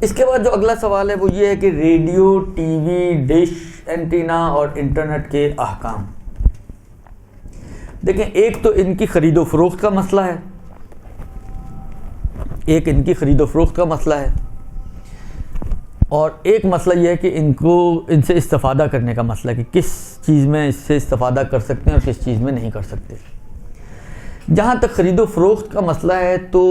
اس کے بعد جو اگلا سوال ہے وہ یہ ہے کہ radio, T V, dish, antenna اور انٹرنیٹ کے احکام. دیکھیں، ایک تو ان کی خرید و فروخت کا مسئلہ ہے، اور ایک مسئلہ یہ ہے کہ ان سے استفادہ کرنے کا مسئلہ، کہ کس چیز میں اس سے استفادہ کر سکتے ہیں اور کس چیز میں نہیں کر سکتے. جہاں تک خرید و فروخت کا مسئلہ ہے تو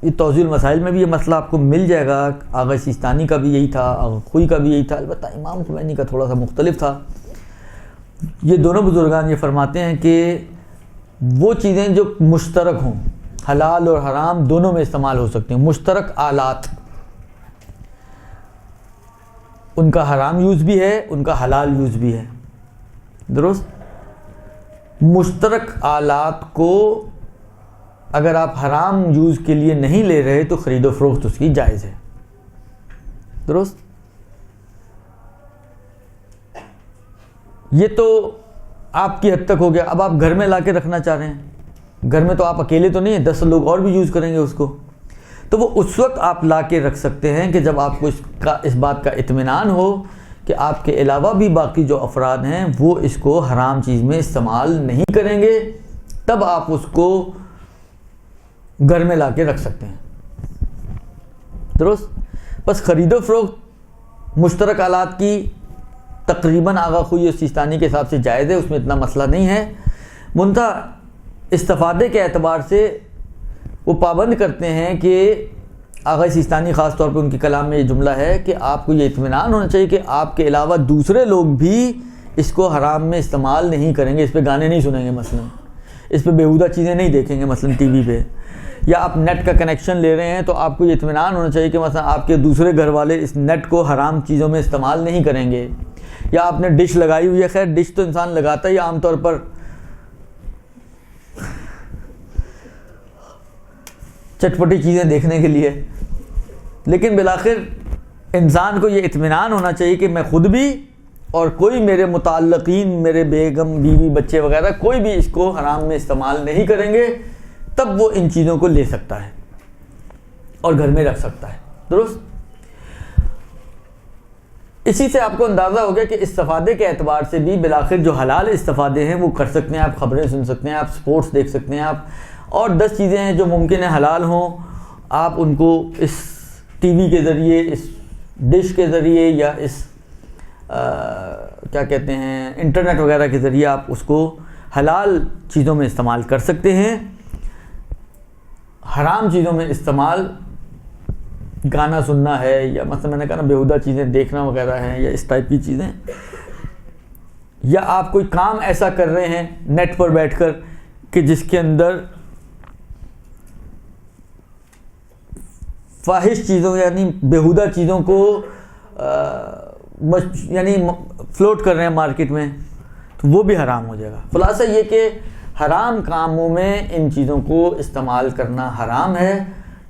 یہ توضیح المسائل میں بھی یہ مسئلہ آپ کو مل جائے گا. آغا سیستانی کا بھی یہی تھا، آغا خوئی کا بھی یہی تھا، البتہ امام خمینی کا تھوڑا سا مختلف تھا. یہ دونوں بزرگان یہ فرماتے ہیں کہ وہ چیزیں جو مشترک ہوں، حلال اور حرام دونوں میں استعمال ہو سکتے ہیں. مشترک آلات، ان کا حرام یوز بھی ہے، ان کا حلال یوز بھی ہے. درست؟ مشترک آلات کو اگر آپ حرام یوز کے لیے نہیں لے رہے تو خرید و فروخت اس کی جائز ہے. درست؟ یہ تو آپ کی حد تک ہو گیا. اب آپ گھر میں لا کے رکھنا چاہ رہے ہیں، گھر میں تو آپ اکیلے تو نہیں ہیں، 10 لوگ اور بھی یوز کریں گے اس کو، تو وہ اس وقت آپ لا کے رکھ سکتے ہیں کہ جب آپ کو اس بات کا اطمینان ہو کہ آپ کے علاوہ بھی باقی جو افراد ہیں وہ اس کو حرام چیز میں استعمال نہیں کریں گے، تب آپ اس کو گھر میں لا کے رکھ سکتے ہیں. درست؟ بس خرید و فروخت مشترک آلات کی تقریباً آغا خوئی و سیستانی کے حساب سے جائز ہے، اس میں اتنا مسئلہ نہیں ہے. منتہا استفادے کے اعتبار سے وہ پابند کرتے ہیں کہ آغا سیستانی خاص طور پہ ان کے کلام میں یہ جملہ ہے کہ آپ کو یہ اطمینان ہونا چاہیے کہ آپ کے علاوہ دوسرے لوگ بھی اس کو حرام میں استعمال نہیں کریں گے. اس پہ گانے نہیں سنیں گے، مثلا اس پہ بیہودہ چیزیں نہیں دیکھیں گے، مثلا ٹی وی پہ، یا آپ نیٹ کا کنیکشن لے رہے ہیں تو آپ کو یہ اطمینان ہونا چاہیے کہ مثلا آپ کے دوسرے گھر والے اس نیٹ کو حرام چیزوں میں استعمال نہیں کریں گے. یا آپ نے ڈش لگائی ہوئی ہے، خیر ڈش تو انسان لگاتا ہی عام طور پر چٹپٹی چیزیں دیکھنے کے لیے، لیکن بالآخر انسان کو یہ اطمینان ہونا چاہیے کہ میں خود بھی اور کوئی میرے متعلقین، میرے بیگم، بیوی، بچے وغیرہ کوئی بھی اس کو حرام میں استعمال نہیں کریں گے، تب وہ ان چیزوں کو لے سکتا ہے اور گھر میں رکھ سکتا ہے. درست؟ اسی سے آپ کو اندازہ ہو گیا کہ استفادے کے اعتبار سے بھی بالآخر جو حلال استفادے ہیں وہ کر سکتے ہیں. آپ خبریں سن سکتے ہیں، آپ سپورٹس دیکھ سکتے ہیں، آپ اور 10 چیزیں ہیں جو ممکن ہے حلال ہوں، آپ ان کو اس ٹی وی کے ذریعے، اس ڈش کے ذریعے، یا اس کیا کہتے ہیں انٹرنیٹ وغیرہ کے ذریعے آپ اس کو حلال چیزوں میں استعمال کر سکتے ہیں. حرام چیزوں میں استعمال گانا سننا ہے، یا مثلا میں نے کہا نا بیہودہ چیزیں دیکھنا وغیرہ ہیں، یا اس ٹائپ کی چیزیں، یا آپ کوئی کام ایسا کر رہے ہیں نیٹ پر بیٹھ کر کہ جس کے اندر فاحش چیزوں یعنی بیہودہ چیزوں کو یعنی فلوٹ کر رہے ہیں مارکیٹ میں، تو وہ بھی حرام ہو جائے گا. خلاصہ یہ کہ حرام کاموں میں ان چیزوں کو استعمال کرنا حرام ہے.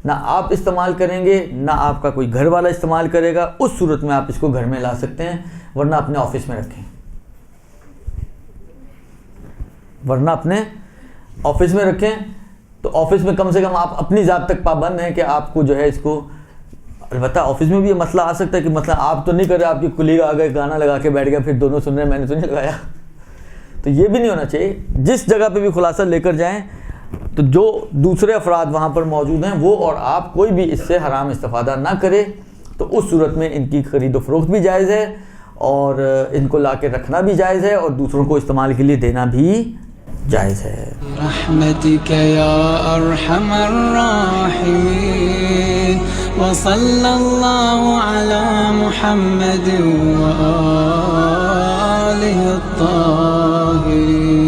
نہ آپ استعمال کریں گے، نہ آپ کا کوئی گھر والا استعمال کرے گا. اس صورت میں آپ اس کو گھر میں لا سکتے ہیں، ورنہ اپنے آفس میں رکھیں، تو آفس میں کم سے کم آپ اپنی ذات تک پابند ہیں کہ آپ کو جو ہے اس کو. البتہ آفس میں بھی یہ مسئلہ آ سکتا ہے کہ مثلا آپ تو نہیں کر رہے، آپ کی کلیگ آ گئے گانا لگا کے بیٹھ گیا، پھر دونوں سن رہے ہیں، میں نے تو نہیں لگایا. تو یہ بھی نہیں ہونا چاہیے. جس جگہ پہ بھی خلاصہ لے کر جائیں تو جو دوسرے افراد وہاں پر موجود ہیں وہ اور آپ کوئی بھی اس سے حرام استفادہ نہ کرے، تو اس صورت میں ان کی خرید و فروخت بھی جائز ہے، اور ان کو لا کے رکھنا بھی جائز ہے، اور دوسروں کو استعمال کے لیے دینا بھی جائز ہے. برحمتک یا ارحم الراحمین وصلی اللہ علی محمد وآلہ الطاہرین.